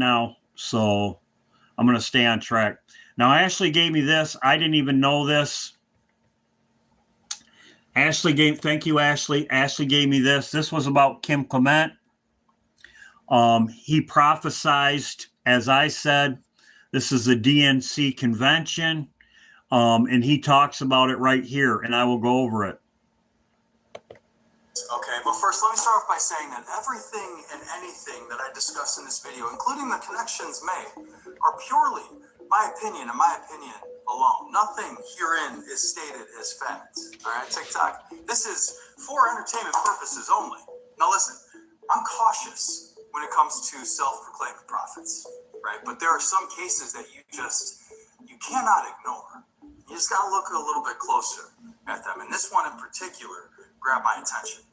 now, so I'm going to stay on track. Now, Ashley gave me this. I didn't even know this. Thank you, Ashley. Ashley gave me this. This was about Kim Clement. He prophesized, as I said, this is the DNC convention, and he talks about it right here, and I will go over it. Okay, but first let me start off by saying that everything and anything that I discuss in this video, including the connections made, are purely my opinion and my opinion alone. Nothing herein is stated as fact. All right, TikTok. This is for entertainment purposes only. Now listen, I'm cautious when it comes to self-proclaimed prophets, right? But there are some cases that you cannot ignore. You just got to look a little bit closer at them. And this one in particular grabbed my attention.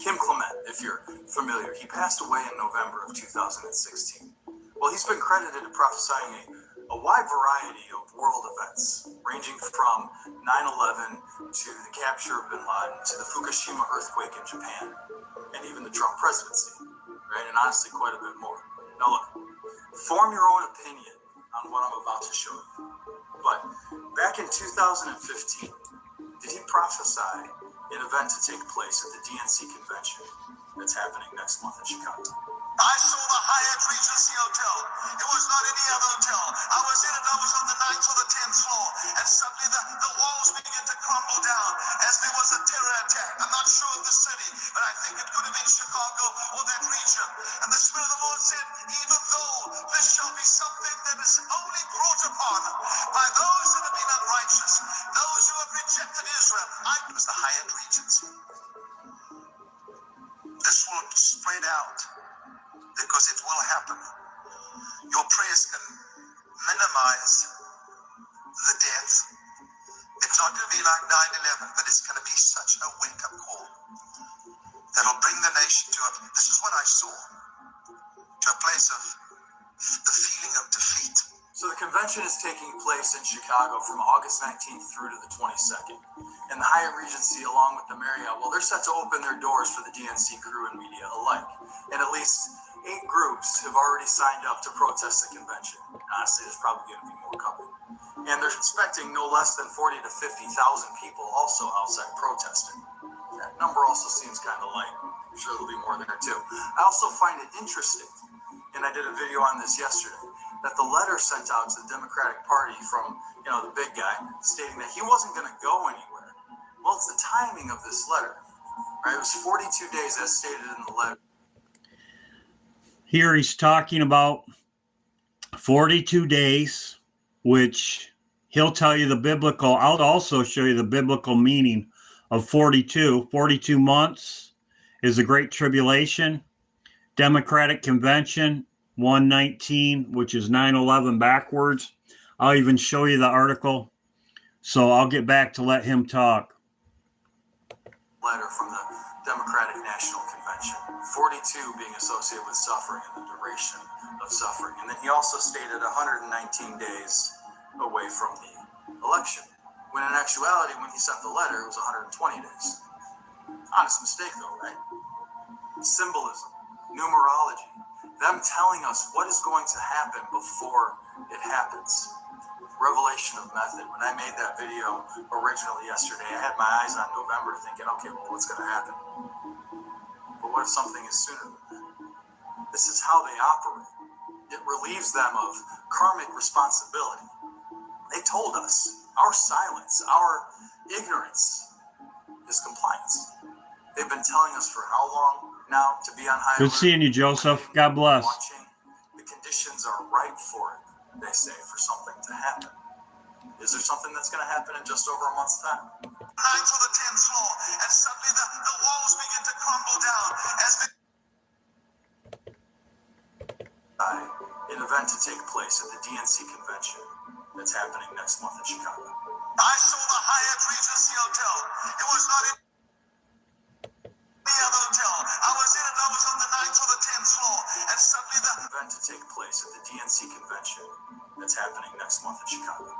Kim Clement, if you're familiar, he passed away in November of 2016. Well, he's been credited to prophesying a wide variety of world events, ranging from 9/11 to the capture of bin Laden to the Fukushima earthquake in Japan, and even the Trump presidency, right? And honestly, quite a bit more. Now look, form your own opinion on what I'm about to show you. But back in 2015, did he prophesy an event to take place at the DNC convention that's happening next month in Chicago? I saw the Hyatt Regency Hotel. It was not any other hotel. I was in it. I was on the 9th or the 10th floor. And suddenly the walls began to crumble down as there was a terror attack. I'm not sure of the city, but I think it could have been Chicago or that region. And the Spirit of the Lord said, even though this shall be something that is only brought upon by those that have been unrighteous, those who have rejected Israel, it was the Hyatt Regency. This will spread out, because it will happen. Your prayers can minimize the death. It's not going to be like 9/11, but it's going to be such a wake-up call that'll bring the nation to this is what I saw, to a place of the feeling of defeat. So the convention is taking place in Chicago from August 19th through to the 22nd. And the Hyatt Regency, along with the Marriott, well, they're set to open their doors for the DNC crew and media alike. And at least 8 groups have already signed up to protest the convention. Honestly, there's probably going to be more coming. And they're expecting no less than 40 to 50,000 people also outside protesting. That number also seems kind of light. I'm sure there'll be more there too. I also find it interesting, and I did a video on this yesterday, that the letter sent out to the Democratic Party from, the big guy, stating that he wasn't going to go anywhere. Well, it's the timing of this letter, right? It was 42 days as stated in the letter. Here he's talking about 42 days, which he'll tell you the biblical. I'll also show you the biblical meaning of 42. 42 months is the Great Tribulation. Democratic Convention, 119, which is 9/11 backwards. I'll even show you the article. So I'll get back to let him talk. Letter from the Democratic National Convention, 42 being associated with suffering and the duration of suffering. And then he also stated 119 days away from the election, when in actuality, when he sent the letter, it was 120 days. Honest mistake though, right? Symbolism, numerology, them telling us what is going to happen before it happens. Revelation of method. When I made that video originally yesterday, I had my eyes on November thinking, okay, well, what's going to happen? But what if something is sooner than that? This is how they operate. It relieves them of karmic responsibility. They told us our silence, our ignorance is compliance. They've been telling us for how long now to be on high alert? Good seeing you, Joseph. God bless. Watching. The conditions are ripe for it, they say, for something to happen. Is there something that's going to happen in just over a month's time? 9th or the 10th floor, and suddenly the walls begin to crumble down as an event to take place at the DNC convention that's happening next month in Chicago. I saw the Hyatt Regency Hotel. It was not in any other hotel. I was in it. I was on the 9th or the 10th floor, and suddenly the event to take place at the DNC convention that's happening next month in Chicago.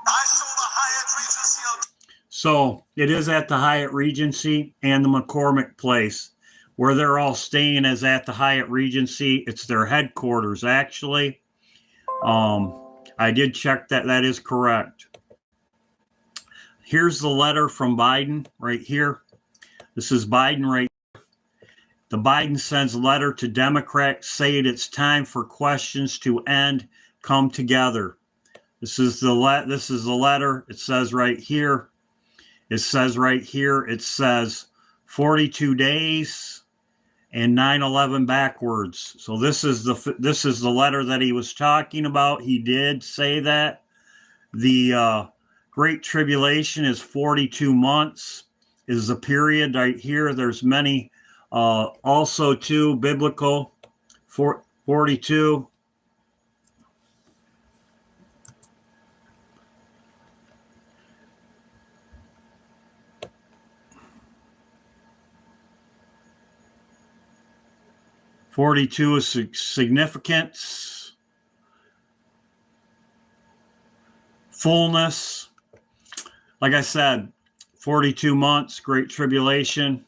I saw the Hyatt Regency Hotel. So it is at the Hyatt Regency and the McCormick Place, Where they're all staying is at the Hyatt Regency. It's their headquarters, actually. I did check that. That is correct. Here's the letter from Biden right here. This is Biden right here. The Biden sends letter to Democrats saying it's time for questions to end, come together. This is the letter. It says right here. It says 42 days and 9/11 backwards. So this is the letter that he was talking about. He did say that the Great Tribulation is 42 months is the period right here. There's many also too biblical 42. "42 is significance, fullness. Like I said, 42 months, Great Tribulation.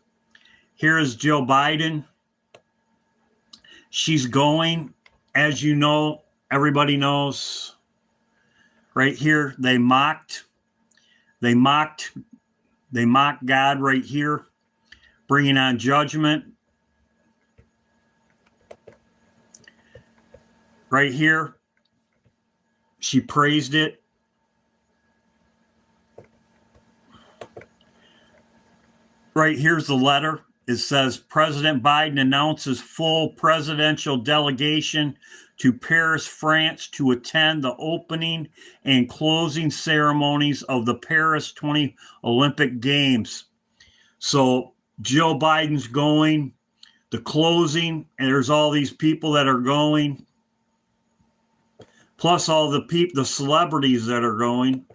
Here is Joe Biden. She's going, as you know, everybody knows. Right here, they mocked God right here, bringing on judgment. Right here, she praised it. Right here's the letter. It says, President Biden announces full presidential delegation to Paris, France to attend the opening and closing ceremonies of the Paris 20 Olympic Games. So Joe Biden's going, the closing, and there's all these people that are going, plus all the celebrities that are going.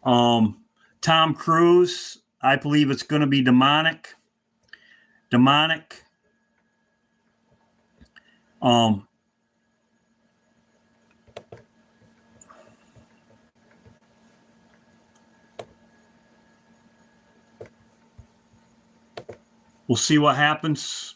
Tom Cruise, I believe it's going to be demonic. We'll see what happens.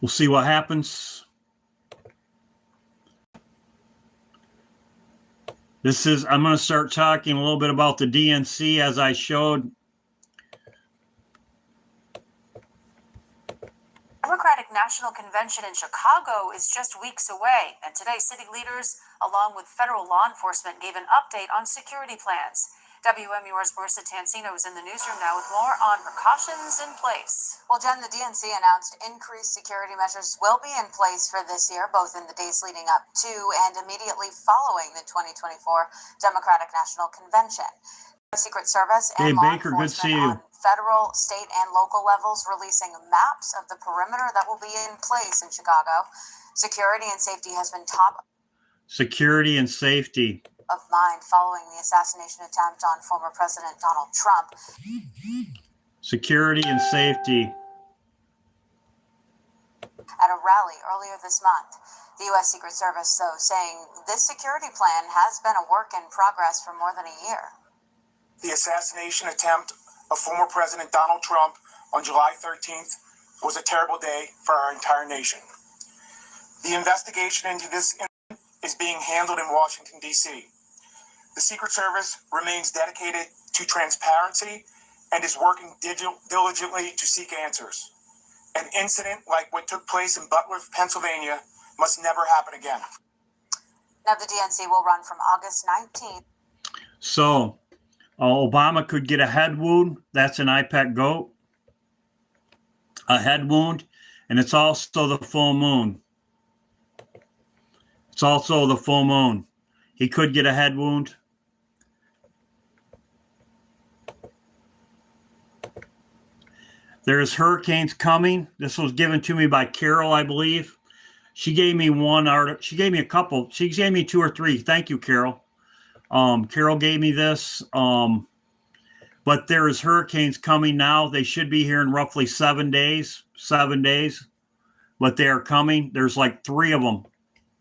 We'll see what happens. I'm going to start talking a little bit about the DNC as I showed. Democratic National Convention in Chicago is just weeks away, and today city leaders, along with federal law enforcement, gave an update on security plans. WMUR's Marissa Tansino is in the newsroom now with more on precautions in place. Well, Jen, the DNC announced increased security measures will be in place for this year, both in the days leading up to and immediately following the 2024 Democratic National Convention. The Secret Service and law Baker, good to see enforcement you. on federal, state, and local levels releasing maps of the perimeter that will be in place in Chicago. Security and safety has been top Security and safety. of mind following the assassination attempt on former President Donald Trump. Security and safety. At a rally earlier this month, the U.S. Secret Service, though, saying this security plan has been a work in progress for more than a year. The assassination attempt of former President Donald Trump on July 13th was a terrible day for our entire nation. The investigation into this incident is being handled in Washington, D.C. The Secret Service remains dedicated to transparency and is working diligently to seek answers. An incident like what took place in Butler, Pennsylvania, must never happen again. Now, the DNC will run from August 19th. So, Obama could get a head wound. That's an IPAC goat. A head wound. And it's also the full moon. It's also the full moon. He could get a head wound. There's hurricanes coming. This was given to me by Carol, I believe. She gave me one article. She gave me a couple. She gave me 2 or 3. Thank you, Carol. Carol gave me this. But there is hurricanes coming now. They should be here in roughly 7 days. 7 days, but they are coming. There's like 3 of them.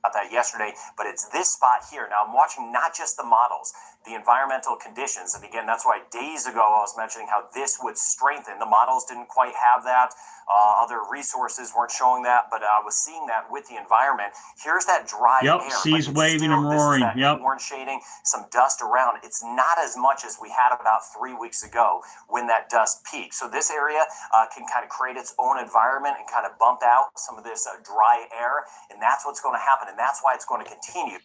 About that yesterday, but it's this spot here. Now I'm watching not just the models, the environmental conditions. And again, that's why days ago I was mentioning how this would strengthen. The models didn't quite have that. Other resources weren't showing that, but I was seeing that with the environment. Here's that dry air. Seas waving and roaring. Orange shading, some dust around. It's not as much as we had about 3 weeks ago when that dust peaked. So this area can kind of create its own environment and kind of bump out some of this dry air. And that's what's going to happen. And that's why it's going to continue.